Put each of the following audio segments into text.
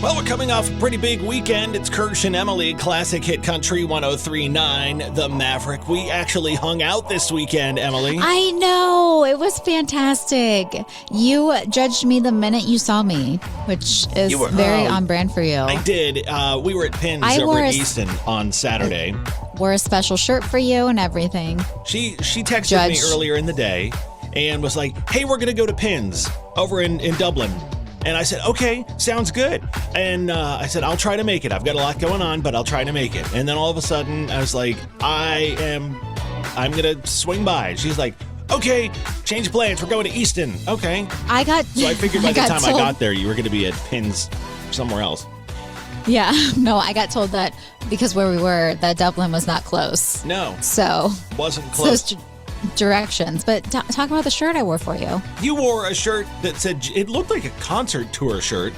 Well, we're coming off a pretty big weekend. It's Kirsch and Emily, Classic Hit Country 103.9, The Maverick. We actually hung out this weekend, Emily. I know. It was fantastic. You judged me the minute you saw me, which is very on brand for you. I did. We were at Pins over at Easton on Saturday. Wore a special shirt for you and everything. She texted me earlier in the day and was like, hey, we're going to go to Pins over in Dublin. And I said, okay, sounds good. And I said, I'll try to make it. I've got a lot going on, but I'll try to make it. And then all of a sudden, I was like, I'm going to swing by. She's like, okay, change plans. We're going to Easton. Okay. So I figured by the time I got there, you were going to be at Pins somewhere else. Yeah. No, I got told that because where we were, that Dublin was not close. No. So. Wasn't close. So directions, but talk about the shirt I wore for you. You wore a shirt that said, it looked like a concert tour shirt.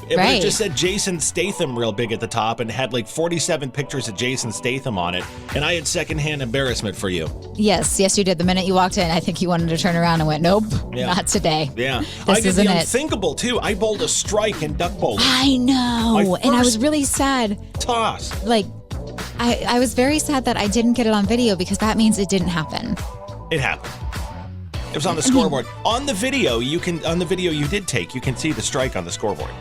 It just said Jason Statham real big at the top and had like 47 pictures of Jason Statham on it. And I had secondhand embarrassment for you. Yes, you did. The minute you walked in, I think you wanted to turn around and went, nope, not today. Yeah. This I did the unthinkable too. I bowled a strike in duck bowling. I know. And I was really sad. Toss. Like, I was very sad that I didn't get it on video because that means it didn't happen. It happened. It was on the scoreboard. On the video you did take, you can see the strike on the scoreboard.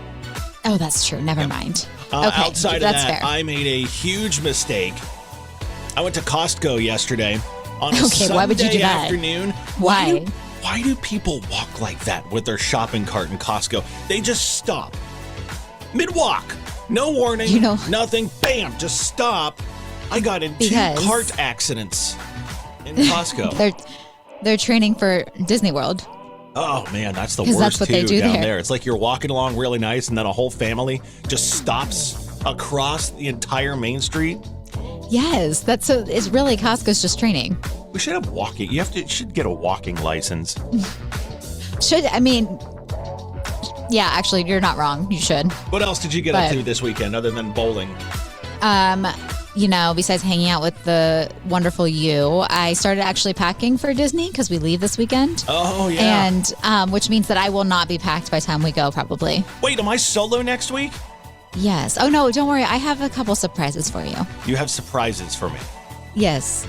Oh, that's true. Never mind. Okay, outside of that, fair. I made a huge mistake. I went to Costco yesterday on a Sunday why would you do that? Afternoon. Why? Why do people walk like that with their shopping cart in Costco? They just stop. Mid-walk. No warning. Nothing. Bam. Just stop. I got in 2 cart accidents in Costco. They're training for Disney World. Oh man, that's the worst that's what they do down there. It's like you're walking along really nice and then a whole family just stops across the entire main street. Yes, it's really Costco's just training. We should have walking. You should get a walking license. Yeah, actually, you're not wrong. You should. What else did you get up to this weekend other than bowling? Besides hanging out with the wonderful you, I started actually packing for Disney because we leave this weekend. Oh, yeah. And which means that I will not be packed by the time we go, probably. Wait, am I solo next week? Yes. Oh, no, don't worry. I have a couple surprises for you. You have surprises for me? Yes.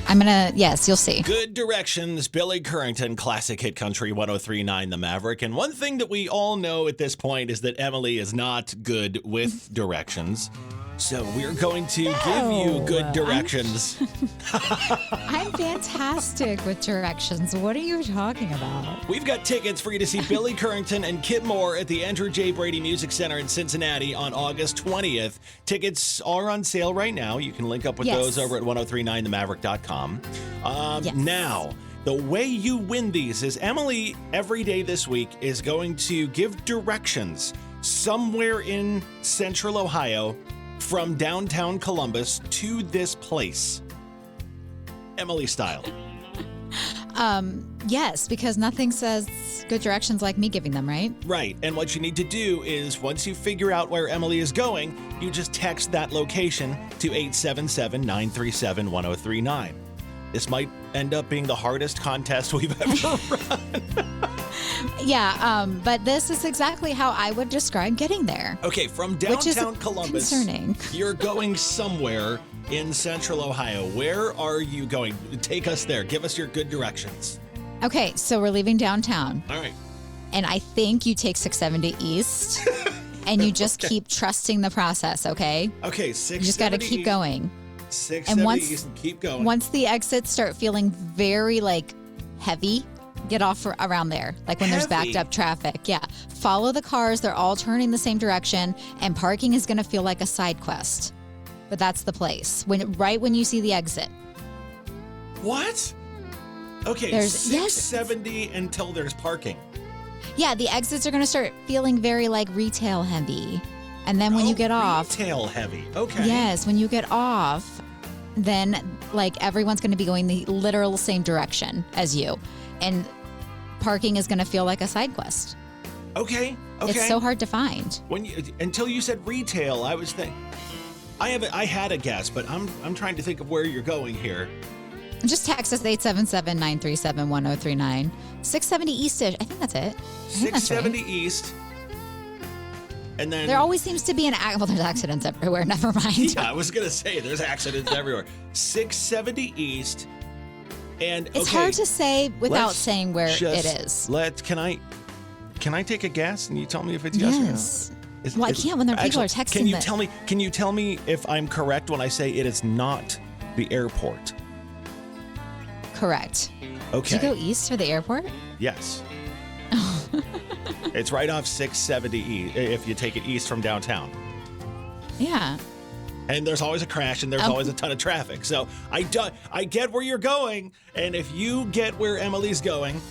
You'll see. Good Directions, Billy Currington, Classic Hit Country 103.9 The Maverick. And one thing that we all know at this point is that Emily is not good with directions. So we're going to give you good directions. I'm fantastic with directions. What are you talking about? We've got tickets for you to see Billy Currington and Kit Moore at the Andrew J. Brady Music Center in Cincinnati on August 20th. Tickets are on sale right now. You can link up with those over at 1039themaverick.com. Now, the way you win these is Emily, every day this week, is going to give directions somewhere in Central Ohio from downtown Columbus to this place. Emily style. Yes, because nothing says good directions like me giving them, right? Right. And what you need to do is once you figure out where Emily is going, you just text that location to 877-937-1039. This might end up being the hardest contest we've ever run. Yeah, but this is exactly how I would describe getting there. Okay, from downtown Columbus, concerning. You're going somewhere in Central Ohio. Where are you going? Take us there. Give us your good directions. Okay, so we're leaving downtown. All right. And I think you take 670 East, and you just keep trusting the process, okay? Okay, 670 You just got to keep going. 670 East and keep going. Once the exits start feeling very, heavy, get off around there, when there's backed up traffic. Yeah. Follow the cars. They're all turning the same direction, and parking is going to feel like a side quest. But that's the place. Right when you see the exit. What? Okay, there's 670 until there's parking. Yeah, the exits are going to start feeling very retail heavy. And then when you get off... Retail heavy, okay. Yes, when you get off, then everyone's going to be going the literal same direction as you. And parking is going to feel like a side quest. Okay. It's so hard to find. Until you said retail, I was thinking... I had a guess, but I'm trying to think of where you're going here. Just text us 877-937-1039. 670 East-ish. I think that's it. 670 East. And then there always seems to be well, there's accidents everywhere. Never mind. Yeah, I was going to say, there's accidents everywhere. 670 East. And it's hard to say without saying where it is. Can I take a guess and you tell me if it's yes or no? Well, I can't when people are texting. Can you tell me if I'm correct when I say it is not the airport? Correct. Okay. Did you go east for the airport? Yes. It's right off 670 if you take it east from downtown. Yeah. And there's always a crash and there's always a ton of traffic. So I get where you're going. And if you get where Emily's going.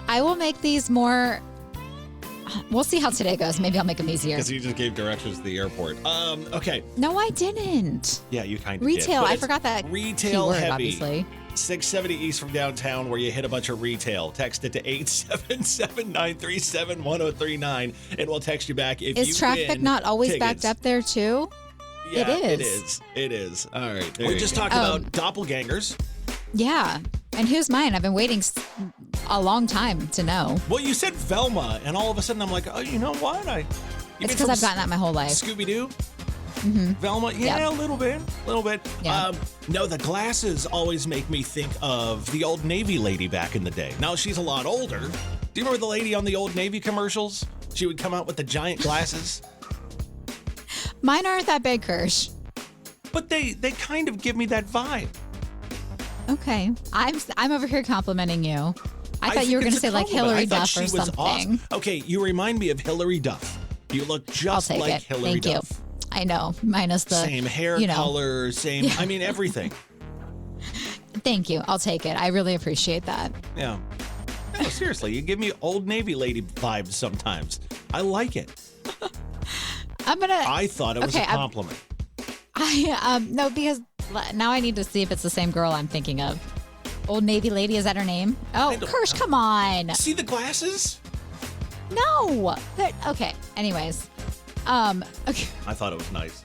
I will make these more. We'll see how today goes. Maybe I'll make them easier. Because you just gave directions to the airport. Okay. No, I didn't. Yeah, you kind of retail. did. I forgot that. Retail keyword, heavy. Obviously. 670 east from downtown where you hit a bunch of retail. Text it to 877-937-1039 and we'll text you back if you Is traffic not always tickets. backed up there too? Yeah, it is. It is. All right. We just talked about doppelgangers. Yeah. And who's mine? I've been waiting a long time to know. Well, you said Velma, and all of a sudden I'm like, oh, you know what? It's because I've gotten that my whole life. Scooby-Doo? Mm-hmm. Velma? Yeah, yep. a little bit. Yeah. No, the glasses always make me think of the Old Navy lady back in the day. Now, she's a lot older. Do you remember the lady on the Old Navy commercials? She would come out with the giant glasses. Mine aren't that big, Kirsch. But they kind of give me that vibe. Okay. I'm over here complimenting you. I thought you were going to say like Hillary Duff or something. Awesome. Okay, you remind me of Hillary Duff. You look just like Hillary Duff. You. I know, minus the same hair color, same. Yeah. I mean everything. Thank you. I'll take it. I really appreciate that. Yeah. No, seriously, you give me Old Navy lady vibes sometimes. I like it. I thought it was a compliment. No, because now I need to see if it's the same girl I'm thinking of. Old Navy lady, is that her name? Oh, Kirsch, come on. See the glasses? No. Okay. Anyways. Okay. I thought it was nice.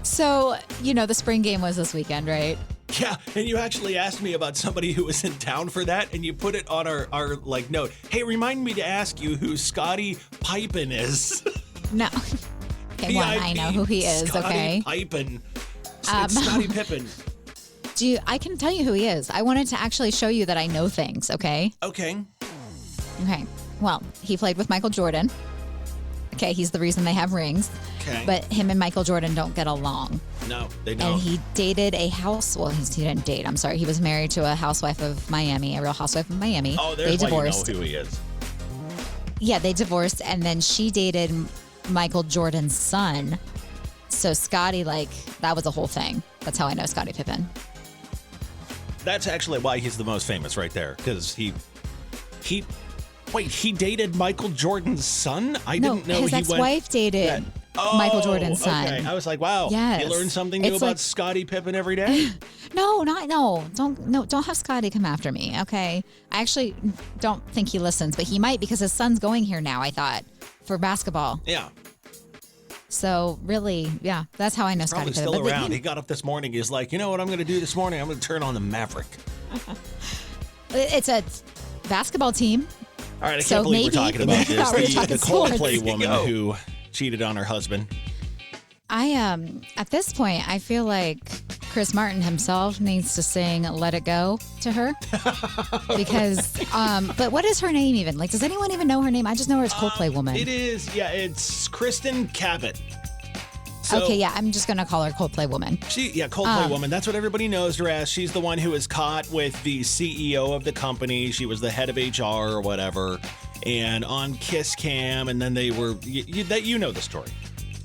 So, the spring game was this weekend, right? Yeah, and you actually asked me about somebody who was in town for that, and you put it on our note. Hey, remind me to ask you who Scottie Pippen is. No. Okay, I know who he is, okay? Pippen. It's Scottie Pippen. I can tell you who he is. I wanted to actually show you that I know things, okay? Okay. Okay. Well, he played with Michael Jordan. Okay, he's the reason they have rings. Okay. But him and Michael Jordan don't get along. No, they don't. And he dated he didn't date. I'm sorry. He was married to a housewife of Miami, a real housewife of Miami. Oh, there's they divorced. You know who he is. Yeah, they divorced, and then she dated Michael Jordan's son. So Scottie, that was a whole thing. That's how I know Scottie Pippen. That's actually why he's the most famous right there, because he dated Michael Jordan's son? I didn't know his ex-wife dated Michael Jordan's son. Okay. I was like, wow, yes. You learn something new about Scottie Pippen every day? No. Don't have Scottie come after me, okay? I actually don't think he listens, but he might because his son's going here now, I thought, for basketball. Yeah. So really, yeah, that's how I know Scottie Pippen. Probably still around. He got up this morning. He's like, you know what I'm going to do this morning? I'm going to turn on the Maverick. It's a basketball team. All right, I can't believe we're talking about this. The Coldplay woman who cheated on her husband. At this point, I feel like Chris Martin himself needs to sing "Let It Go" to her because. But what is her name even? Does anyone even know her name? I just know her as Coldplay woman. It is, yeah. It's Kristen Cabot. So, okay, yeah, I'm just gonna call her Coldplay woman. Coldplay woman. That's what everybody knows her as. She's the one who was caught with the CEO of the company. She was the head of HR or whatever, and on Kiss Cam, and then they were. You know the story.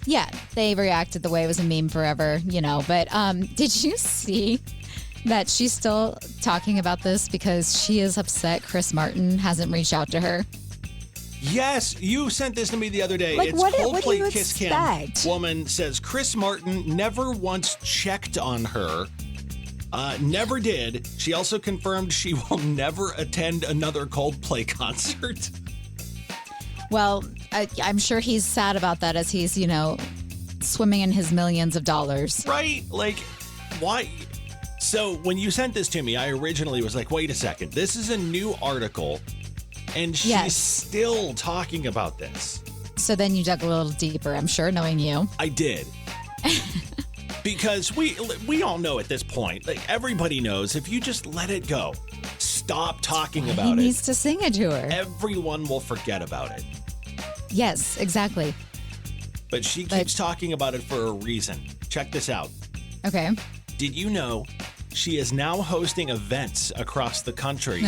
Yeah, they reacted the way it was a meme forever, But did you see that she's still talking about this because she is upset Chris Martin hasn't reached out to her? Yes, you sent this to me the other day. It's Coldplay Kiss Cam woman says Chris Martin never once checked on her. Never did. She also confirmed she will never attend another Coldplay concert. Well, I'm sure he's sad about that as he's, swimming in his millions of dollars. Right? Why? So when you sent this to me, I originally was like, wait a second. This is a new article And she's still talking about this. So then you dug a little deeper, I'm sure, knowing you. I did. Because we all know at this point, like everybody knows, if you just let it go, stop talking about it. He needs to sing it to her. Everyone will forget about it. Yes, exactly. But she keeps talking about it for a reason. Check this out. Okay. Did you know she is now hosting events across the country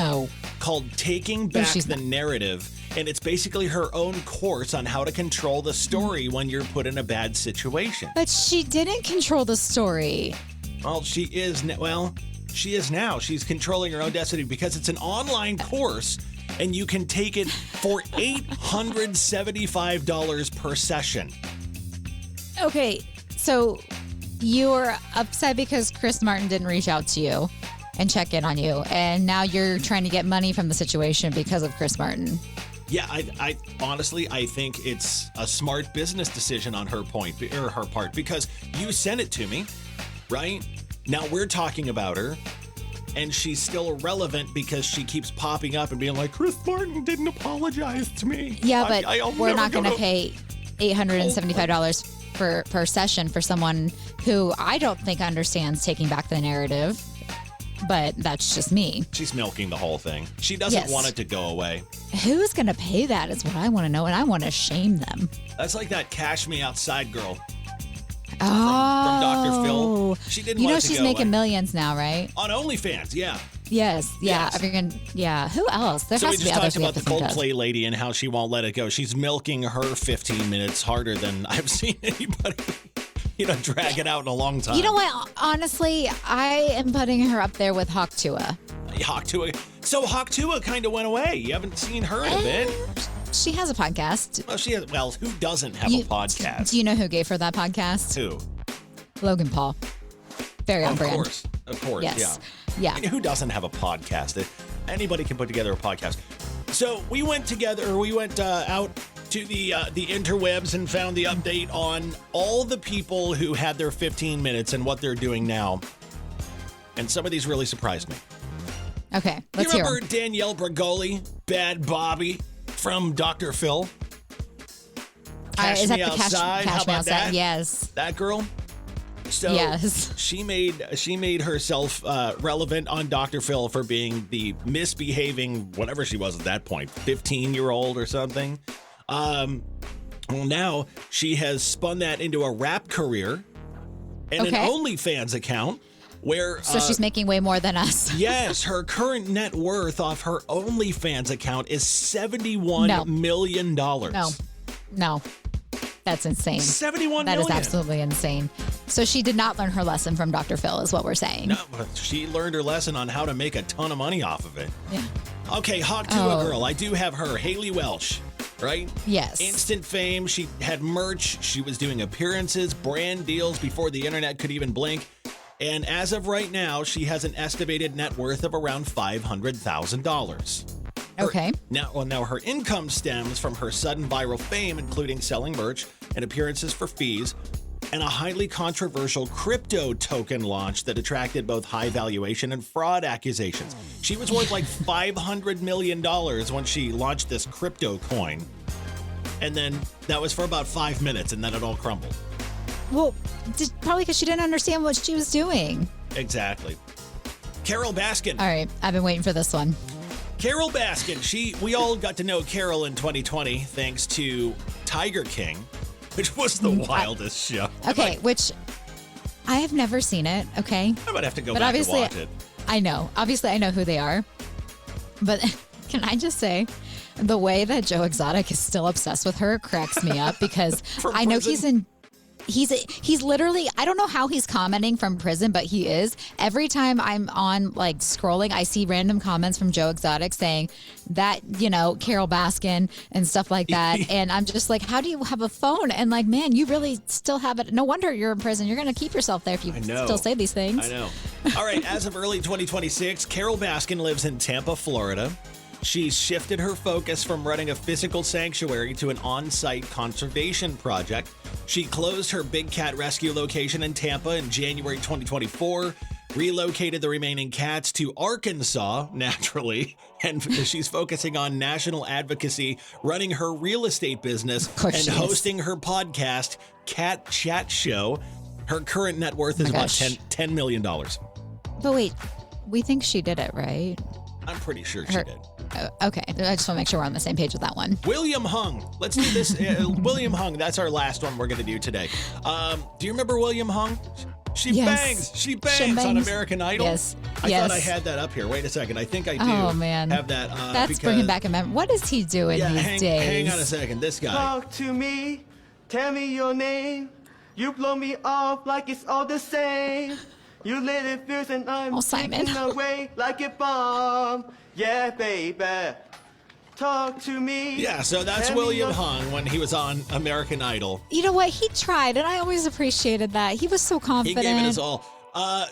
called Taking Back the Narrative? And it's basically her own course on how to control the story when you're put in a bad situation. But she didn't control the story. Well, she is now. She's controlling her own destiny because it's an online course and you can take it for $875 per session. Okay, so you're upset because Chris Martin didn't reach out to you and check in on you, and now you're trying to get money from the situation because of Chris Martin. Yeah, I honestly, I think it's a smart business decision on her part, because you sent it to me, right? Now we're talking about her, and she's still irrelevant because she keeps popping up and being like, Chris Martin didn't apologize to me. Yeah, but we're not going to pay $875 per session for someone who I don't think understands taking back the narrative. But that's just me. She's milking the whole thing. She doesn't want it to go away. Who's going to pay that is what I want to know, and I want to shame them. That's like that Cash Me Outside girl. From Dr. Phil. She didn't want it to she's go making away. millions now, right? On OnlyFans, yeah. Yes. Who else? There So has we to be just others talked about the Coldplay lady and how she won't let it go. She's milking her 15 minutes harder than I've seen anybody drag it out in a long time. You know what? Honestly, I am putting her up there with Hawk Tua. So Hawk Tua kind of went away. You haven't seen her in a bit. She has a podcast. Well, who doesn't have a podcast? Do you know who gave her that podcast? Who? Logan Paul. Very on brand. Of course. Yes. Yeah. I mean, who doesn't have a podcast? Anybody can put together a podcast. So we went out to the interwebs and found the update on all the people who had their 15 minutes and what they're doing now. And some of these really surprised me. Okay, let's hear 'em. You remember Danielle Bregoli, Bad Bobby from Dr. Phil? Cash Me Outside. How about that? Yes. That girl? So yes. she made herself relevant on Dr. Phil for being the misbehaving, whatever she was at that point, 15-year-old or something. Well, now she has spun that into a rap career and an OnlyFans account where... So she's making way more than us. Yes, her current net worth off her OnlyFans account is $71 million. No. That's insane. $71 million. That is absolutely insane. So she did not learn her lesson from Dr. Phil is what we're saying. No, but she learned her lesson on how to make a ton of money off of it. Yeah. Okay, Hawk Tua girl. I do have her. Haley Welch, right? Yes. Instant fame. She had merch. She was doing appearances, brand deals before the internet could even blink. And as of right now, she has an estimated net worth of around $500,000. Okay. Now her income stems from her sudden viral fame, including selling merch and appearances for fees, and a highly controversial crypto token launch that attracted both high valuation and fraud accusations. She was worth like $500 million when she launched this crypto coin. And then that was for about 5 minutes, and then it all crumbled. Well, probably because she didn't understand what she was doing. Exactly. Carol Baskin. All right, I've been waiting for this one. Carol Baskin. We all got to know Carol in 2020 thanks to Tiger King, which was the wildest show. Okay, which I have never seen it, okay? I might have to go back and watch it. I know. Obviously, I know who they are. But can I just say, the way that Joe Exotic is still obsessed with her cracks me up because I know he's literally, I don't know how he's commenting from prison, but he is. Every time I'm on like scrolling, I see random comments from Joe Exotic saying that, Carol Baskin and stuff like that. And I'm just like, how do you have a phone? And like, man, you really still have it. No wonder you're in prison. You're going to keep yourself there if you still say these things. I know. All right. As of early 2026, Carol Baskin lives in Tampa, Florida. She's shifted her focus from running a physical sanctuary to an on-site conservation project. She closed her big cat rescue location in Tampa in January 2024. relocated the remaining cats to Arkansas, naturally, and she's focusing on national advocacy, running her real estate business, and hosting her podcast, Cat Chat Show. Her current net worth is about $10 million. But wait, we think she did it, right? I'm pretty sure she did. Okay, I just want to make sure we're on the same page with that one. William Hung. Let's do this. William Hung, that's our last one we're going to do today. Do you remember William Hung? She bangs on American Idol. Yes. I thought I had that up here. Wait a second. I think I do have that. That's bringing back a memory. What is he doing these days? Hang on a second. This guy. Talk to me. Tell me your name. You blow me off like it's all the same. You lit it fierce and I'm taking away like a bomb. Yeah, baby. Talk to me. Yeah, so that's William Hung when he was on American Idol. You know what? He tried, and I always appreciated that. He was so confident. He gave it his all.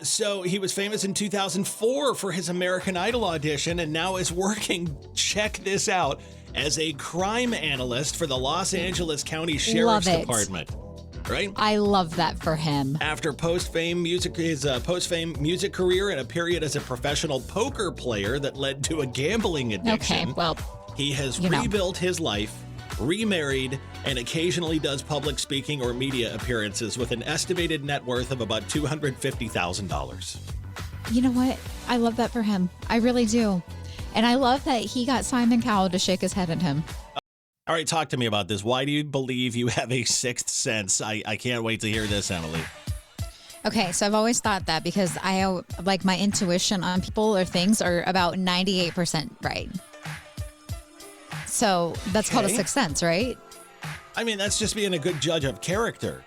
So he was famous in 2004 for his American Idol audition and now is working, check this out, as a crime analyst for the Los Angeles County Sheriff's Department. Right? I love that for him. After his post-fame music career and a period as a professional poker player that led to a gambling addiction. Okay, well, he has rebuilt his life, remarried, and occasionally does public speaking or media appearances with an estimated net worth of about $250,000. You know what? I love that for him. I really do. And I love that he got Simon Cowell to shake his head at him. All right, talk to me about this. Why do you believe you have a sixth sense? I can't wait to hear this, Emily. Okay, so I've always thought that because like my intuition on people or things are about 98% right. So that's called a sixth sense, right? I mean, that's just being a good judge of character.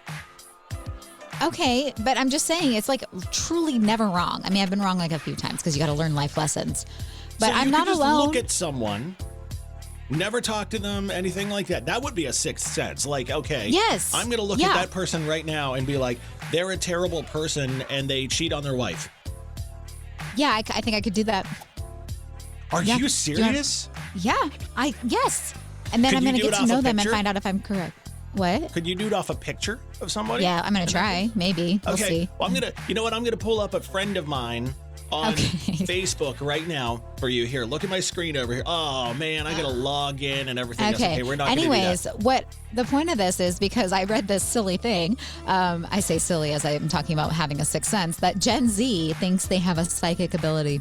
Okay, but I'm just saying it's like truly never wrong. I mean, I've been wrong like a few times because you got to learn life lessons. But I'm not alone. Look at someone, never talk to them, anything like that. That would be a sixth sense. Like, okay, yes, I'm going to look at that person right now and be like, they're a terrible person and they cheat on their wife. Yeah, I think I could do that. Are you serious? Yes. And then I'm going to get to know them and find out if I'm correct. What? Could you do it off a picture of somebody? Yeah, I'm going to try. Maybe. We'll see. Well, you know what? I'm going to pull up a friend of mine on Facebook right now for you. Here, look at my screen over here. Oh, man, I got to log in and everything. Okay, we're not going to do that. Anyways, what the point of this is because I read this silly thing. I say silly as I'm talking about having a sixth sense, that Gen Z thinks they have a psychic ability.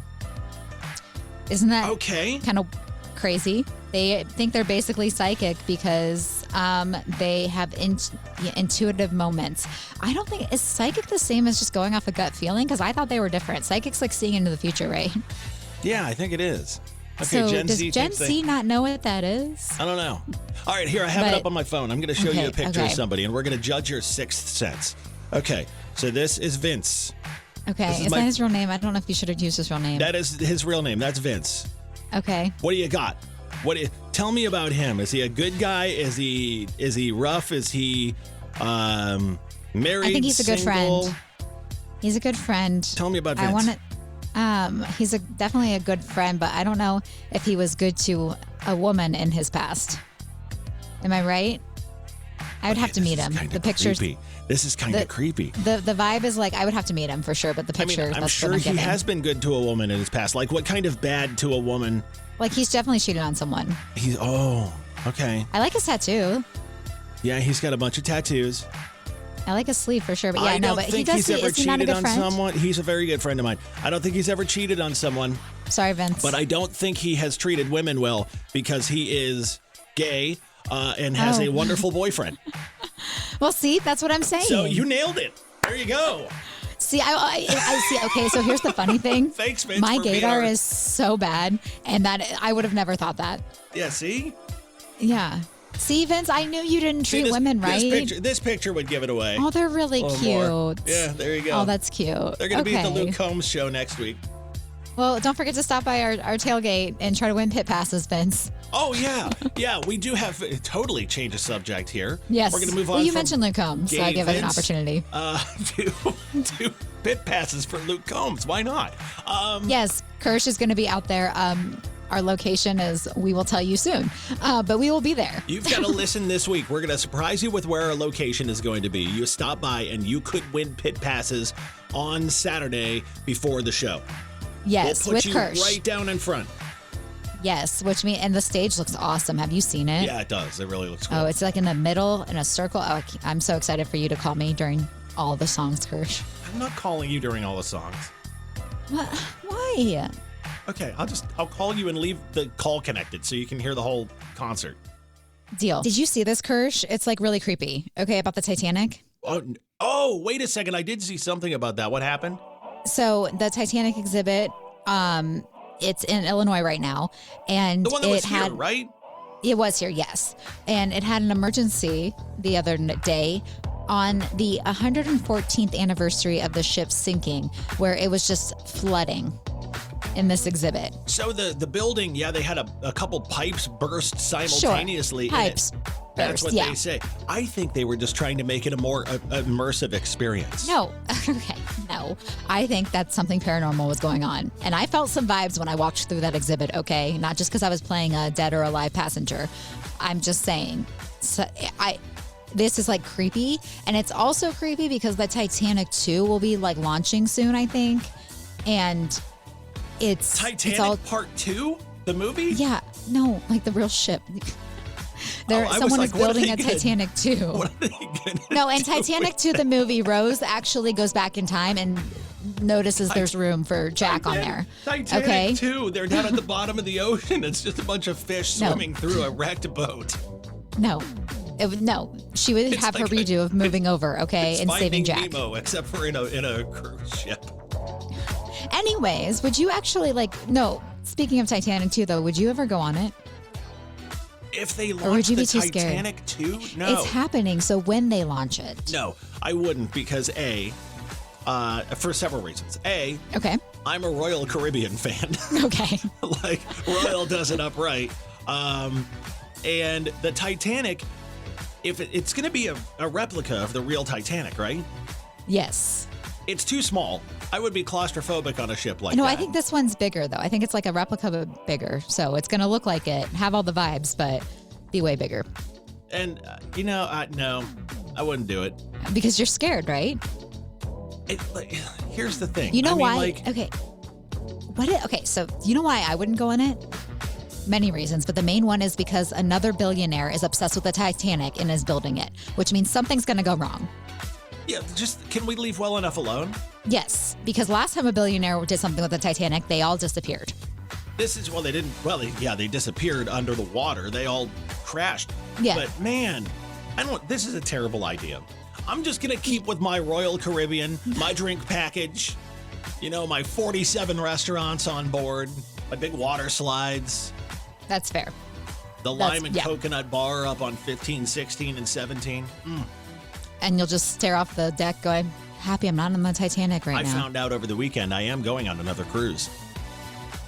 Isn't that kind of crazy? They think they're basically psychic because they have intuitive moments. I don't think, is psychic the same as just going off a gut feeling? Because I thought they were different. Psychic's like seeing into the future, right? Yeah, I think it is. Okay, so does Gen Z not know what that is? I don't know. All right, here, I have it up on my phone. I'm going to show you a picture of somebody, and we're going to judge your sixth sense. Okay, so this is Vince. Okay, is that his real name? I don't know if you should have used his real name. That is his real name. That's Vince. Okay. What do you got? Tell me about him. Is he a good guy? Is he rough? Is he married? I think he's a good friend. He's a good friend. Tell me about Vince. He's definitely a good friend, but I don't know if he was good to a woman in his past. Am I right? I would have to meet him. The pictures. This is kind of creepy. The vibe is like I would have to meet him for sure, but the picture. I'm sure he has been good to a woman in his past. Like what kind of bad to a woman? Like he's definitely cheated on someone. Okay. I like his tattoo. Yeah, he's got a bunch of tattoos. I like his sleeve for sure, but I don't think he's ever cheated on someone. He's a very good friend of mine. I don't think he's ever cheated on someone. Sorry, Vince. But I don't think he has treated women well because he is gay and has a wonderful boyfriend. Well, see, that's what I'm saying. So you nailed it. There you go. See, I see. Okay, so here's the funny thing. Thanks, Vince. My gaydar is so bad, and that I would have never thought that. Yeah, see? Yeah. See, Vince, I knew you didn't treat women right. This picture would give it away. Oh, they're really cute. More. Yeah, there you go. Oh, that's cute. They're going to be at the Luke Combs show next week. Well, don't forget to stop by our tailgate and try to win pit passes, Vince. Oh, yeah. Yeah, we do have totally change the subject here. Yes. We're going to move on. Well, you mentioned Luke Combs, so I give it an opportunity. To pit passes for Luke Combs. Why not? Yes, Kirsch is going to be out there our location is, we will tell you soon, but we will be there. You've got to listen this week. We're going to surprise you with where our location is going to be. You stop by and you could win pit passes on Saturday before the show. Yes, we'll put with you Kirsch. right down in front. Yes, and the stage looks awesome. Have you seen it? Yeah, it does. It really looks cool. Oh, it's like in the middle, in a circle. Oh, I'm so excited for you to call me during all the songs, Kirsch. I'm not calling you during all the songs. What? Why? Okay, I'll call you and leave the call connected so you can hear the whole concert. Deal. Did you see this, Kirsch? It's like really creepy. Okay, about the Titanic. Oh, wait a second. I did see something about that. What happened? So the Titanic exhibit, it's in Illinois right now, and the one that was here, right? It was here, yes. And it had an emergency the other day on the 114th anniversary of the ship sinking, where it was just flooding in this exhibit. So the building, they had a couple pipes burst simultaneously. Sure. Pipes That's burst, what they say. I think they were just trying to make it a more immersive experience. No. Okay. No. I think that something paranormal was going on. And I felt some vibes when I walked through that exhibit, okay? Not just because I was playing a dead or alive passenger. I'm just saying. This is like creepy. And it's also creepy because the Titanic 2 will be like launching soon, I think. And it's Titanic Part 2? The movie? Yeah. No, like the real ship. Someone is building a Titanic 2. What are they gonna No, in do Titanic 2, the movie, Rose actually goes back in time and notices there's room for Jack on there. Titanic 2, they're down at the bottom of the ocean. It's just a bunch of fish swimming through a wrecked boat. No. She would have her redo of moving over, okay, and saving Jack. Nemo, except for in a cruise ship. Anyways, would you actually speaking of Titanic 2, though, would you ever go on it? If they launch would you the be too Titanic 2? No. It's happening, so when they launch it. No, I wouldn't because for several reasons. Okay. I'm a Royal Caribbean fan. Okay. Like, Royal does it upright. And the Titanic, if it's going to be a replica of the real Titanic, right? Yes. It's too small. I would be claustrophobic on a ship like that. No, I think this one's bigger, though. I think it's like a replica, but bigger. So it's going to look like it, have all the vibes, but be way bigger. And, no, I wouldn't do it. Because you're scared, right? Here's the thing. You know why? Okay. So you know why I wouldn't go on it? Many reasons, but the main one is because another billionaire is obsessed with the Titanic and is building it, which means something's going to go wrong. Yeah, can we leave well enough alone? Yes, because last time a billionaire did something with the Titanic, they all disappeared. They disappeared under the water. They all crashed. Yeah. But man, this is a terrible idea. I'm just going to keep with my Royal Caribbean, my drink package, my 47 restaurants on board, my big water slides. That's fair. The lime and coconut bar up on 15, 16, and 17. And you'll just stare off the deck going, happy I'm not on the Titanic now. I found out over the weekend I am going on another cruise.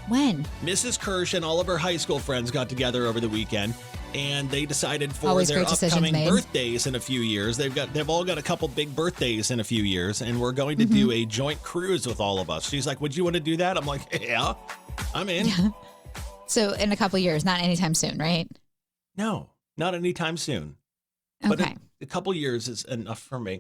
When? Mrs. Kirsch and all of her high school friends got together over the weekend, and they decided for their upcoming birthdays in a few years. They've all got a couple big birthdays in a few years, and we're going to do a joint cruise with all of us. She's like, would you want to do that? I'm like, yeah, I'm in. Yeah. So in a couple years, not anytime soon, right? No, not anytime soon. Okay. But a couple years is enough for me.